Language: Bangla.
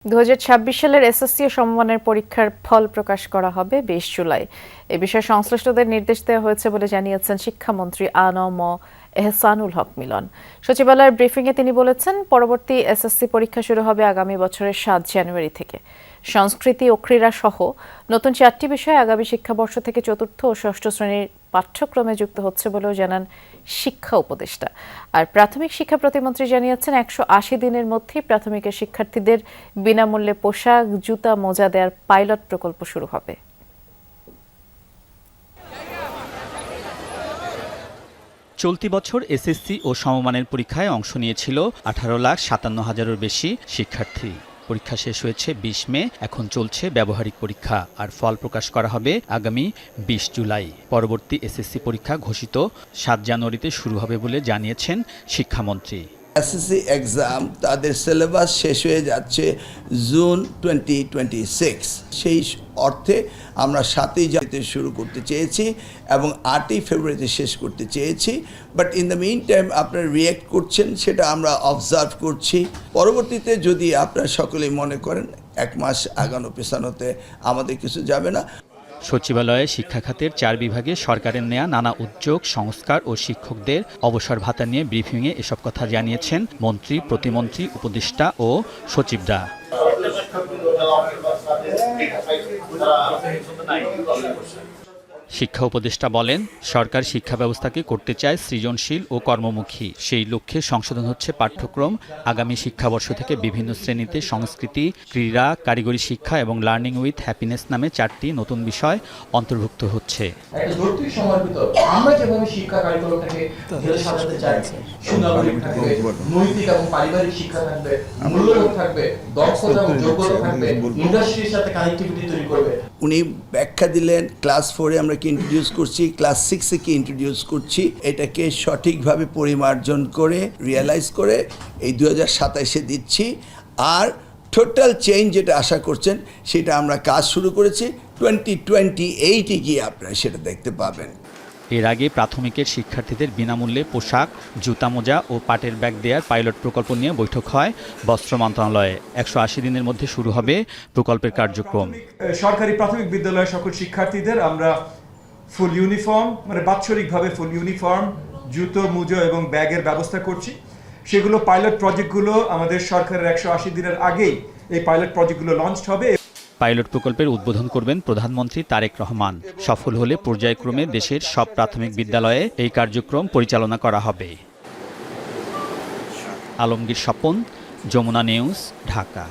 2026 সালের এসএসসি ও সমমানের পরীক্ষার ফল প্রকাশ করা হবে 20 জুলাই। এ বিষয়ে সংশ্লিষ্টদের নির্দেশ দেওয়া হয়েছে বলে জানিয়েছেন শিক্ষামন্ত্রী আ.ন.ম এহসানুল হক মিলন। সচিবালয়ের ব্রিফিংয়ে তিনি বলেছেন, পরবর্তী এসএসসি পরীক্ষা শুরু হবে আগামী বছরের 7 জানুয়ারি থেকে। সংস্কৃতি ও ক্রীড়া সহ নতুন 4টি বিষয় আগামী শিক্ষাবর্ষ থেকে চতুর্থ ও ষষ্ঠ শ্রেণীর পাঠ্যক্রমে যুক্ত হচ্ছে বলেও জানান শিক্ষা উপদেষ্টা। আর প্রাথমিক শিক্ষা প্রতিমন্ত্রী জানিয়েছেন, 180 দিনের মধ্যেই প্রাথমিকের শিক্ষার্থীদের বিনামূল্যে পোশাক, জুতা, মোজা দেওয়ার পাইলট প্রকল্প শুরু হবে। চলতি বছর এসএসসি ও সমমানের পরীক্ষায় অংশ নিয়েছিল 18,57,000-এর বেশি শিক্ষার্থী। পরীক্ষা শেষ হয়েছে 20 মে, এখন চলছে ব্যবহারিক পরীক্ষা, আর ফল প্রকাশ করা হবে আগামী 20 জুলাই। পরবর্তী এসএসসি পরীক্ষা ঘোষিত 7 জানুয়ারিতে শুরু হবে বলে জানিয়েছেন শিক্ষামন্ত্রী। এসএসসি এক্সাম তাদের সিলেবাস শেষ হয়ে যাচ্ছে জুন 2026। সেই অর্থে আমরা 7ই জানুয়ারিতে শুরু করতে চেয়েছি এবং 8ই ফেব্রুয়ারিতে শেষ করতে চেয়েছি। But in the meantime আপনারা রিয়্যাক্ট করছেন, সেটা আমরা অবজার্ভ করছি। পরবর্তীতে যদি আপনারা সকলেই মনে করেন 1 মাস আগানো পেছানোতে আমাদের কিছু যাবে না। সচিবালয়ে শিক্ষা খাতের 4 বিভাগে সরকারের নেয়া নানা উদ্যোগ, সংস্কার ও শিক্ষকদের অবসর ভাতা নিয়ে ব্রিফিংয়ে এসব কথা জানিয়েছেন মন্ত্রী, প্রতিমন্ত্রী, উপদেষ্টা ও সচিবরা। শিক্ষা উপদেষ্টা বলেন, সরকার শিক্ষা ব্যবস্থাকে করতে চায় সৃজনশীল ও কর্মমুখী। সেই লক্ষ্যে সংশোধন হচ্ছে পাঠ্যক্রম। আগামী শিক্ষাবর্ষ থেকে বিভিন্ন শ্রেণীতে সংস্কৃতি, ক্রীড়া, কারিগরি শিক্ষা এবং লার্নিং উইথ হ্যাপিনেস নামে 4টি নতুন বিষয় অন্তর্ভুক্ত হচ্ছে। একটা জটিল সময়ের ভিতর আমরা যেভাবে শিক্ষা কারিকুলামটাকে ঢেলে সাজাতে চাই, সুনাগরিক থাকবে, নৈতিক এবং পারিবারিক শিক্ষা থাকবে, মূল্যবোধ থাকবে, দক্ষতা এবং যোগ্যতা থাকবে, ইন্ডাস্ট্রির সাথে কানেক্টিভিটি তৈরি করবে। উনি ব্যাখ্যা দিলেন, ক্লাস 4-এ আমরা কি ইন্ট্রোডিউস করছি, ক্লাস 6-এ কি ইন্ট্রোডিউস করছি, এটাকে সঠিকভাবে পরিমার্জন করে রিয়েলাইজ করে এই 2027-এ দিচ্ছি। আর টোটাল চেঞ্জ যেটা আশা করছেন সেটা আমরা কাজ শুরু করেছি। 2028-এ গিয়ে আপনারা সেটা দেখতে পাবেন। এর আগে প্রাথমিকের শিক্ষার্থীদের বিনামূল্যে পোশাক, জুতা, মোজা ও পাটের ব্যাগ দেওয়ার পাইলট প্রকল্প নিয়ে বৈঠক হয় বস্ত্র মন্ত্রণালয়ে। 180 দিনের মধ্যে শুরু হবে প্রকল্পের কার্যক্রম। সরকারি প্রাথমিক বিদ্যালয়ের সকল শিক্ষার্থীদের আমরা ফুল ইউনিফর্ম, মানে বাৎসরিকভাবে ফুল ইউনিফর্ম, জুতো, মোজা এবং ব্যাগের ব্যবস্থা করছি। সেগুলো পাইলট প্রজেক্টগুলো আমাদের সরকারের 180 দিনের আগেই এই পাইলট প্রজেক্টগুলো লঞ্চ হবে। পাইলট প্রকল্পের উদ্বোধন করবেন প্রধানমন্ত্রী তারেক রহমান। সফল হলে পর্যায়ক্রমে দেশের সব প্রাথমিক বিদ্যালয়ে এই কার্যক্রম পরিচালনা করা হবে। আলমগীর স্বপন, যমুনা নিউজ, ঢাকা।